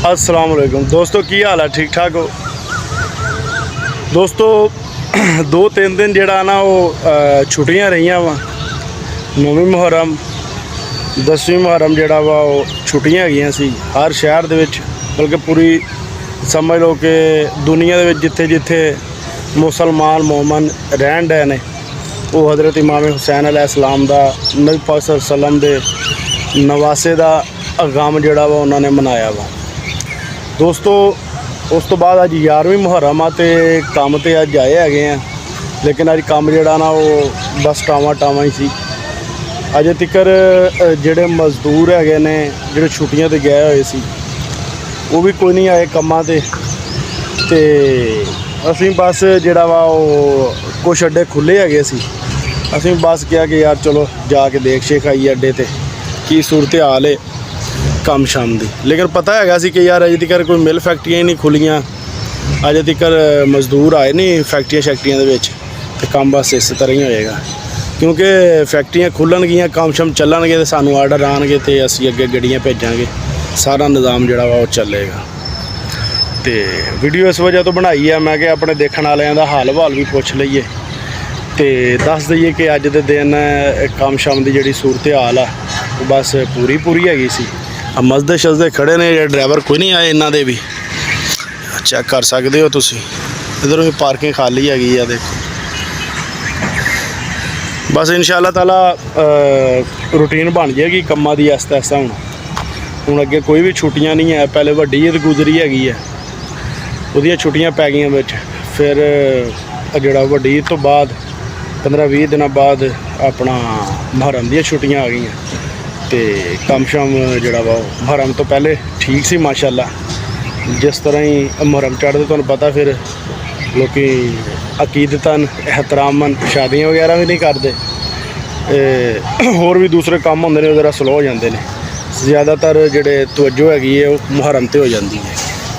अस्सलाम वालेकुम दोस्तों, की हाल है? ठीक ठाक हो दोस्तों? 2-3 दिन जड़ा ना वो छुट्टियां रही वा। 9वीं मुहर्रम 10वीं मुहर्रम जड़ा वा वो छुट्टियां हैगियां सी हर शहर दे विच, बल्कि पूरी समझ लो कि दुनिया दे विच जिथे जिथे मुसलमान मोमन रहन डे ने वो हज़रत इमाम हुसैन अलैहिस्सलाम दा नबी पाक सल्लल्लाहु अलैहि वसल्लम दे नवासे दा अगाम जड़ा वा उन्होंने मनाया वा। दोस्तों उस तो बाद अज 11वीं मुहर्रम आ ते काम ते अज आए हैं, लेकिन अज काम जड़ा ना वो बस टावा टावा ही सी। अजे तक जेड़े मजदूर है ने जेड़े छुट्टियां ते गए हुए सी वो भी कोई नहीं आए कामां ते असीं बस जड़ा वा कुछ अड्डे खुले है सी। असीं बस किया कि यार चलो जाके देख शेख आइए अड्डे ते की सूरत हाल है काम शाम दी। लेकिन पता है सी कि यार अजे तक कोई मिल फैक्ट्रियां ही नहीं खुलियां, अजे तक मजदूर आए नहीं फैक्ट्रियां शैक्ट्रियां दे विच, ते काम बस इस तरह ही होएगा, क्योंकि फैक्ट्रियां खुलणगियां काम शाम चलणगे तो सानू आर्डर आउणगे ते असीं अगे गड्डियां भेजांगे, सारा निज़ाम जिहड़ा वा चलेगा। तो वीडियो इस वजह तो बनाई है मैं कि अपने देखने वालियां दा हाल हवाल भी पुछ लईए ते दस दईए कि अज दे दिन काम शाम की जिहड़ी सूरत हाल आ बस पूरी हैगी सी। मसदे शसदे खड़े ने, ड्राइवर कोई नहीं आए इन्हों दे भी चेक कर सकते हो तुसी। इधरों भी पार्किंग खाली हैगी आ देखो। बस इंशाअल्लाह ताला रूटीन बन जाएगी कम्मां दी आस्ता आस्ता। हुण अगे कोई भी छुट्टियां नहीं है। पहले वड्डी ईद गुजरी हैगी है, उहदियां छुट्टियां पै गईयां विच, फिर जिहड़ा वड्डी ईद तो बाद 15-20 दिन बाद अपना मुहर्रम दी छुट्टियां आ गई। तो काम शाम जिहड़ा वा मुहर्रम तो पहले ठीक सी माशाअल्लाह। जिस तरह ही मुहर्रम चढ़ते तुहानूं पता फिर लोग अकीदतन एहतरामन शादियां वगैरह भी नहीं करते, होर भी दूसरे काम होंदे ने जरा स्लो हो जाते हैं। ज़्यादातर जिहड़े तवज्जो हैगी है वो मुहर्रम ते हो जाती है,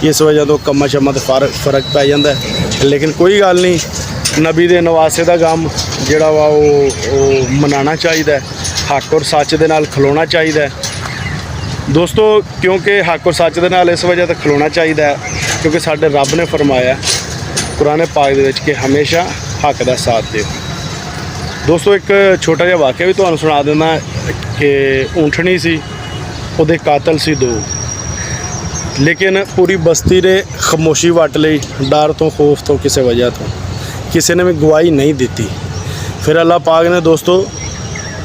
इस वजह तो कम्मां शम्मां ते फर्क पै जाता है। लेकिन कोई गल नहीं, नबी दे नवासे दा गम जिहड़ा वा वो मनाना चाहिए, हक और सच दे नाल खलोना चाहिए दोस्तों। क्योंकि हक और सच दे नाल इस वजह तो खलोना चाहिए क्योंकि साडे रब ने फरमाया कुरान पाक दे विच कि हमेशा हक दा साथ देओ। दोस्तों एक छोटा जिहा वाक़या भी तुहानूं सुना देना कि ऊँटनी सी, उहदे कातल सी 2, लेकिन पूरी बस्ती ने खामोशी वट लई, डर तो खौफ तो किसी वजह तो किसी ने भी गवाही नहीं दी। फिर अल्लाह पाक ने दोस्तों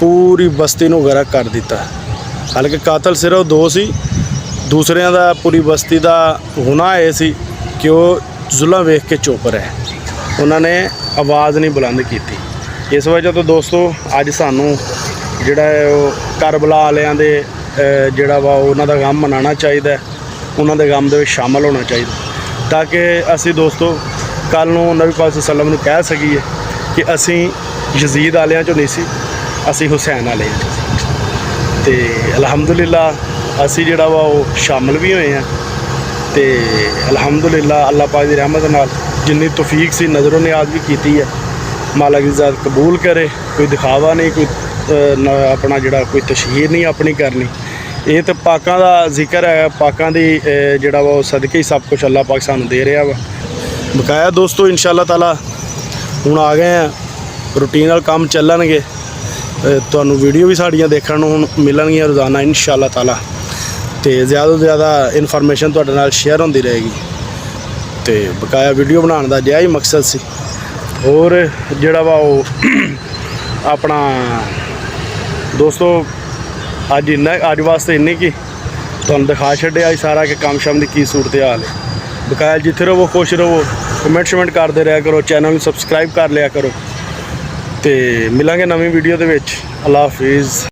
पूरी बस्ती नूं गरक कर दिता। हालांकि कातल सिर्फ 2 सी, दूसरियां दा पूरी बस्ती दा गुनाह ये सी कि वह जुल्म वेख के चुप रहे, उन्होंने आवाज़ नहीं बुलंद की। इस वजह तो दोस्तों अज सानू जिहड़ा करबला वालियां दे जिहड़ा वा उन्हां दा गम मनाना चाहिए, उन्हां दे गम दे विच शामिल होना चाहिए, ताकि असी दोस्तों कल नूं नबी पाक सल्लल्लाहु अलैहि वसल्लम नूं कह सकीए कि असी यजीद वालियां चों नहीं सी, असी हुसैन वालियां चों सी। ते अलहमदुलिल्लाह असी जिहड़ा वा वो शामिल भी होए हैं। तो अलहमदुलिल्लाह अल्लाह पाक दी रहमत नाल जिन्नी तौफीक सी नज़रों नियाज भी की है, मालिक दी ज़ात कबूल करे। कोई दिखावा नहीं, कोई अपना जिहड़ा कोई तशहीर नहीं अपनी करनी। ये तो पाकां दा जिक्र है, पाकां दी जिहड़ा वा सदके ही सब कुछ अल्लाह पाक सानूं दे रहा वा। बकाया दोस्तों इंशाअल्लाह ताला हुण आ गए हैं, रूटीन नाल काम चलणगे, तुहानूं वीडियो भी साड़ियां देखण नूं हुण मिलणगियां रोज़ाना इंशाअल्लाह ताला। तो ज़्यादा तो ज़्यादा इनफॉर्मेशन तुहाडे नाल शेयर होंदी रहेगी। तो बकाया वीडियो बनाने का जिहा ही मकसद सी, और जिहड़ा वा वो अपना दोस्तों अज इन्ना अज वास्ते इन्नी की तुहानूं दिखा छड्डिया अज सारा कि काम शाम की की सूरत हाल है। बकाया जिथे रहो खुश रहो, कमेंट शमेंट करते रहा करो, चैनल सबसक्राइब कर लिया करो। तो मिलांगे नवीं वीडियो दे विच। अल्लाह हाफिज़।